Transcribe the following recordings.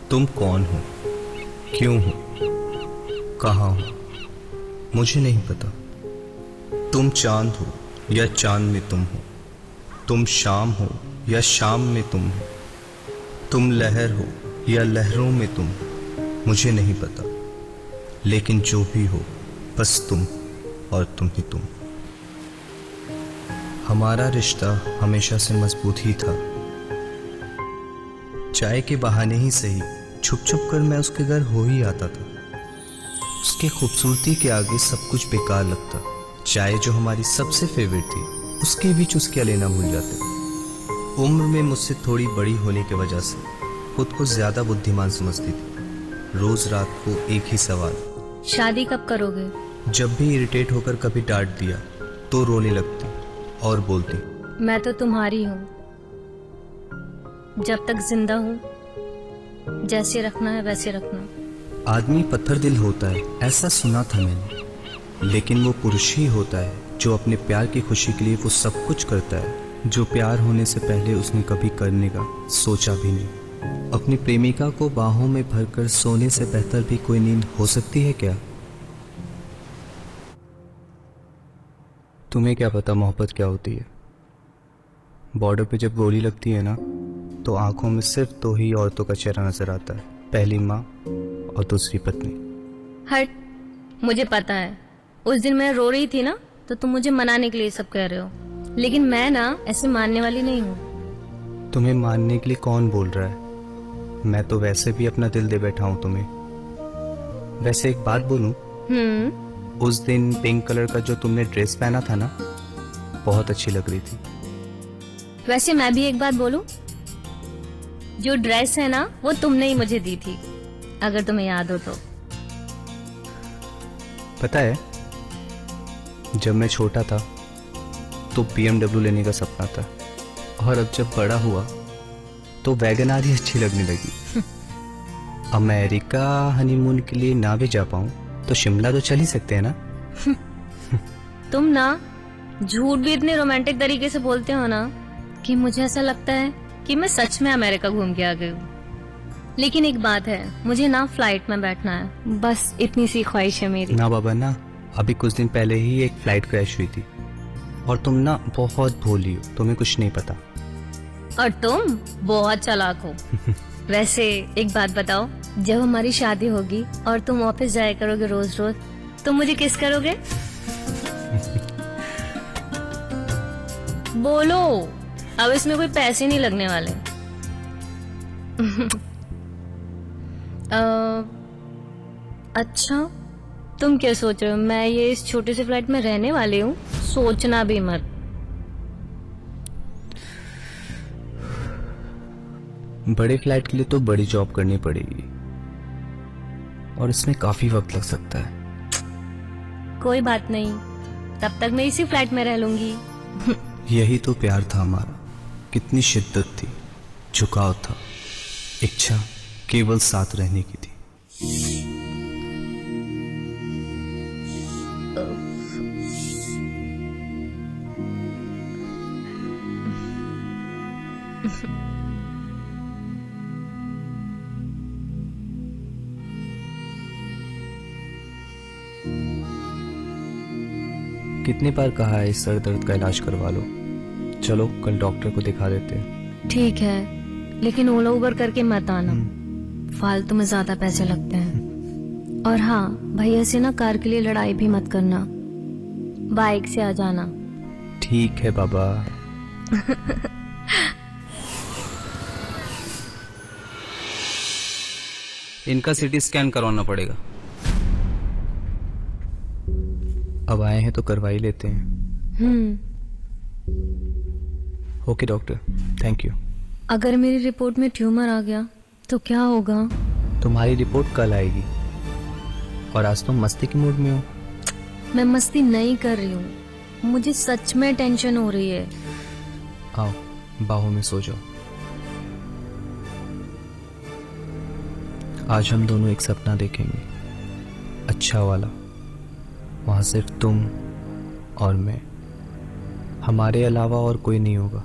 तुम कौन हो, क्यों हो, कहाँ हो, मुझे नहीं पता। तुम चांद हो या चांद में तुम हो, तुम शाम हो या शाम में तुम हो, तुम लहर हो या लहरों में तुम हो, मुझे नहीं पता। लेकिन जो भी हो, बस तुम और तुम ही तुम। हमारा रिश्ता हमेशा से मजबूत ही था। चाय के बहाने ही सही, छुप छुप कर मैं उसके घर हो ही आता था। उसकी खूबसूरती के आगे सब कुछ बेकार लगता। चाय जो हमारी सबसे फेवरेट थी, उसके बीच उसके लेना भूल जाते। उम्र में मुझसे थोड़ी बड़ी होने की वजह से खुद को ज्यादा बुद्धिमान समझती थी। रोज रात को एक ही सवाल, शादी कब करोगे? जब भी इरिटेट होकर कभी डांट दिया तो रोने लगती और बोलती, मैं तो तुम्हारी हूँ, जब तक जिंदा हूँ जैसे रखना है वैसे रखना। आदमी पत्थर दिल होता है ऐसा सुना था मैंने, लेकिन वो पुरुष ही होता है जो अपने प्यार की खुशी के लिए वो सब कुछ करता है जो प्यार होने से पहले उसने कभी करने का सोचा भी नहीं। अपनी प्रेमिका को बाहों में भरकर सोने से बेहतर भी कोई नींद हो सकती है क्या? तुम्हें क्या पता मोहब्बत क्या होती है। बॉर्डर पे जब गोली लगती है ना, तो आंखों में सिर्फ दो ही औरतों का चेहरा नजर आता है, पहली माँ और दूसरी पत्नी। हट, मुझे पता है उस दिन मैं रो रही थी ना, तो तुम मुझे मनाने के लिए सब कह रहे हो, लेकिन मैं ना ऐसे मानने वाली नहीं हूँ। तुम्हें मानने के लिए कौन बोल रहा है? मैं तो वैसे भी अपना दिल दे बैठा हूँ तुम्हें। वैसे एक बात बोलूं, उस दिन पिंक कलर का जो तुमने ड्रेस पहना था ना, बहुत अच्छी लग रही थी। वैसे मैं भी एक बात बोलूं, जो ड्रेस है ना वो तुमने ही मुझे दी थी, अगर तुम्हें याद हो तो। पता है, जब मैं छोटा था तो BMW लेने का सपना था, और अब जब बड़ा हुआ तो वैगनआर ही अच्छी लगने लगी। अमेरिका हनीमून के लिए ना भी जा पाऊं तो शिमला तो चल ही सकते हैं ना। तुम ना झूठ भी इतने रोमांटिक तरीके से बोलते हो ना कि मुझे ऐसा लगता है कि मैं सच में अमेरिका घूम के आ गई हूँ। लेकिन एक बात है, मुझे ना फ्लाइट में बैठना है, बस इतनी सी ख्वाहिश है मेरी। ना बाबा ना, अभी कुछ दिन पहले ही एक फ्लाइट क्रैश हुई थी, और तुम ना बहुत भोली हो, तुम्हें कुछ नहीं पता। और तुम बहुत चालाक हो। वैसे एक बात बताओ, जब हमारी शादी होगी और तुम ऑफिस जाया करोगे रोज रोज, तो मुझे किस करोगे? बोलो, अब इसमें कोई पैसे नहीं लगने वाले। अच्छा, तुम क्या सोच रहे हो, मैं ये इस छोटे से फ्लाइट में रहने वाली हूँ? सोचना भी मत। बड़े फ्लाइट के लिए तो बड़ी जॉब करनी पड़ेगी, और इसमें काफी वक्त लग सकता है। कोई बात नहीं, तब तक मैं इसी फ्लाइट में रह लूंगी। यही तो प्यार था हमारा, कितनी शिद्दत थी, झुकाव था, इच्छा केवल साथ रहने की थी। कितनी बार कहा है इस सर दर्द का इलाज करवा लो। चलो कल डॉक्टर को दिखा देते हैं। ठीक है, लेकिन ओला उबर करके मत आना, फालतू में ज्यादा पैसे लगते हैं। और हाँ, भैया से ना कार के लिए लड़ाई भी मत करना, बाइक से आ जाना। ठीक है बाबा। इनका सीटी स्कैन करवाना पड़ेगा। अब आए हैं तो करवा ही लेते हैं। Okay doctor, thank you. अगर मेरी रिपोर्ट में ट्यूमर आ गया तो क्या होगा? तुम्हारी रिपोर्ट कल आएगी, और आज तुम मस्ती के मूड में हो। मैं मस्ती नहीं कर रही हूँ, मुझे सच में टेंशन हो रही है। आओ बाहों में सो जाओ। आज हम दोनों एक सपना देखेंगे, अच्छा वाला। वहाँ सिर्फ तुम और मैं, हमारे अलावा और कोई नहीं होगा,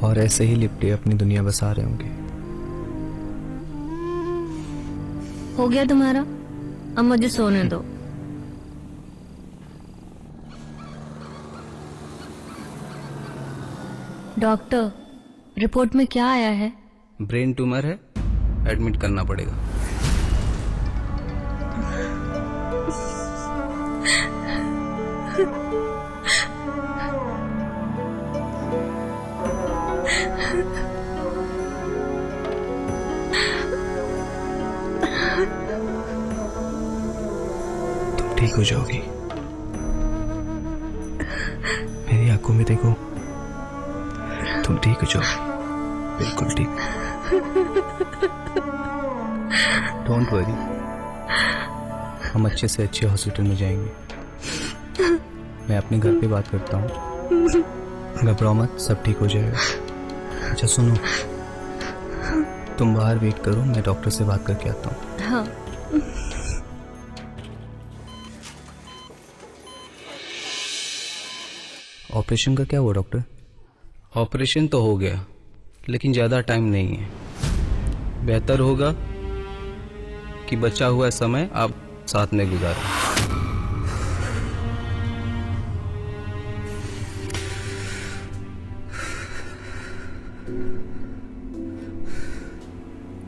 और ऐसे ही लिपटे अपनी दुनिया बसा रहे होंगे। हो गया तुम्हारा? अब मुझे सोने दो। डॉक्टर, रिपोर्ट में क्या आया है? ब्रेन ट्यूमर है, एडमिट करना पड़ेगा। तुम ठीक हो जाओगी। मेरी आंखों में देखो, तुम ठीक हो जाओगी, बिल्कुल ठीक। डोंट वरी, हम अच्छे से अच्छे हॉस्पिटल में जाएंगे। मैं अपने घर पे बात करता हूँ, घबराओ मत, सब ठीक हो जाएगा। अच्छा सुनो, तुम बाहर वेट करो, मैं डॉक्टर से बात करके आता हूँ। हाँ। ऑपरेशन का क्या हुआ डॉक्टर? ऑपरेशन तो हो गया, लेकिन ज़्यादा टाइम नहीं है। बेहतर होगा कि बचा हुआ समय आप साथ में गुजारें।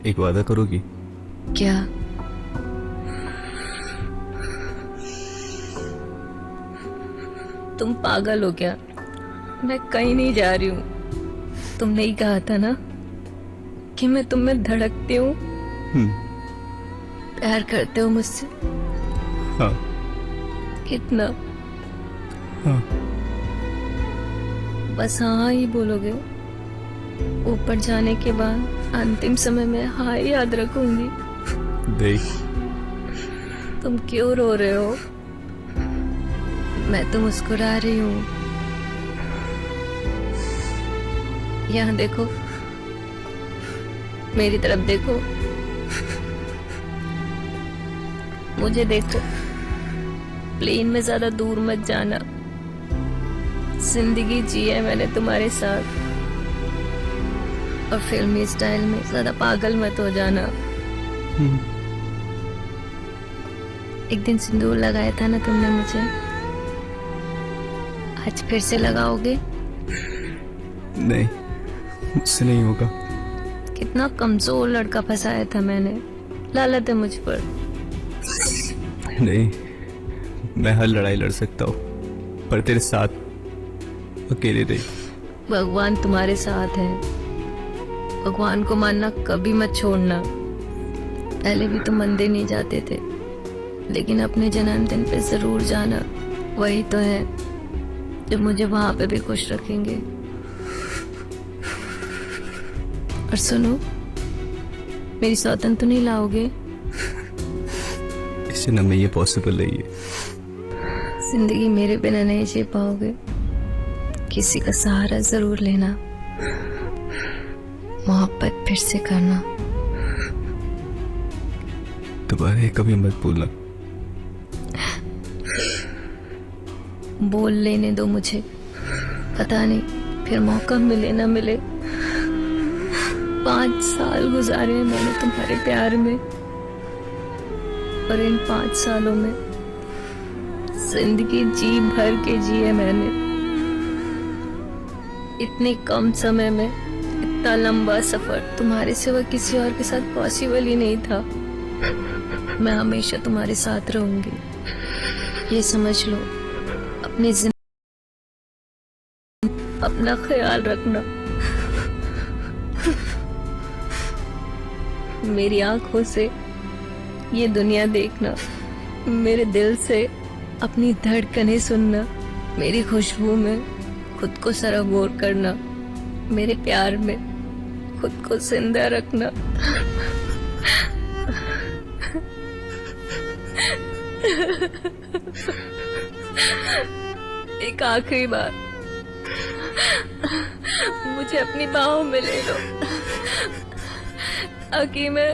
एक वादा करोगी? क्या? तुम पागल हो क्या? मैं कहीं नहीं जा रही हूँ। तुमने ही कहा था ना कि मैं तुम में धड़कती हूँ, प्यार करते हो मुझसे। हाँ। कितना? हाँ। बस हाँ ही बोलोगे? ऊपर जाने के बाद अंतिम समय में हाँ ही याद रखूंगी। देख, तुम क्यों रो रहे हो? मैं तो मुस्कुरा रही हूँ। यहाँ देखो, मेरी तरफ देखो, मुझे देखो। प्लेन में ज्यादा दूर मत जाना। जिंदगी जी है मैंने तुम्हारे साथ, और फिल्मी स्टाइल में ज्यादा पागल मत हो जाना। एक दिन सिंदूर लगाया था ना तुमने मुझे, आज फिर से लगाओगे? नहीं, मुझसे नहीं होगा। कितना कमजोर लड़का फंसाया था मैंने, लालत है मुझ पर। नहीं, मैं हर लड़ाई लड़ सकता हूँ, पर तेरे साथ अकेले नहीं। भगवान तुम्हारे साथ है। भगवान को मानना कभी मत छोड़ना। पहले भी तुम मंदिर नहीं जाते थे, लेकिन अपने जन्मदिन पे जरूर जाना। वही तो है जो मुझे वहां पे भी खुश रखेंगे। और सुनो, मेरी सौतन तो नहीं लाओगे? इससे न में ये पॉसिबल नहीं है। जिंदगी मेरे बिना नहीं जी पाओगे। किसी का सहारा जरूर लेना, मोहब्बत फिर से करना। दोबारा ये कभी मत भूलना। बोल लेने दो मुझे, पता नहीं फिर मौका मिले ना मिले। 5 साल गुजारे हैं मैंने तुम्हारे प्यार में, और इन 5 सालों में जिंदगी जी भर के जी है मैंने। इतने कम समय में इतना लंबा सफर तुम्हारे सिवा किसी और के साथ पॉसिबल ही नहीं था। मैं हमेशा तुम्हारे साथ रहूंगी, ये समझ लो। अपनी अपना ख्याल रखना। मेरी आंखों से ये दुनिया देखना, मेरे दिल से अपनी धड़कनें सुनना, मेरी खुशबू में खुद को सराबोर करना, मेरे प्यार में खुद को जिंदा रखना। एक आखिरी बार, मुझे अपनी बाहों में ले लो ताकि मैं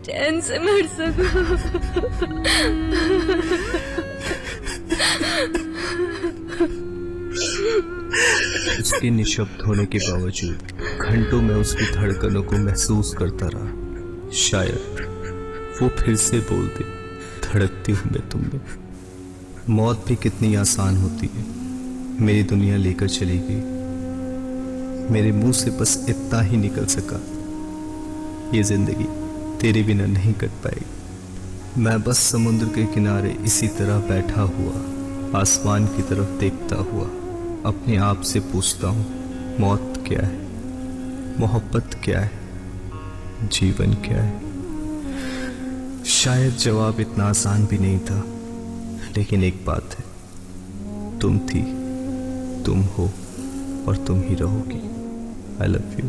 चैन से मर सकूं। उसके निशब्द होने के बावजूद घंटों में उसकी धड़कनों को महसूस करता रहा। शायद वो फिर से बोल दे, धड़कती हूँ मैं तुम में। मौत भी कितनी आसान होती है, मेरी दुनिया लेकर चली गई। मेरे मुंह से बस इतना ही निकल सका, ये जिंदगी तेरे बिना नहीं कट पाएगी। मैं बस समुद्र के किनारे इसी तरह बैठा हुआ, आसमान की तरफ देखता हुआ अपने आप से पूछता हूँ, मौत क्या है, मोहब्बत क्या है, जीवन क्या है। शायद जवाब इतना आसान भी नहीं था, लेकिन एक बात है, तुम थी, तुम हो और तुम ही रहोगी। I love you.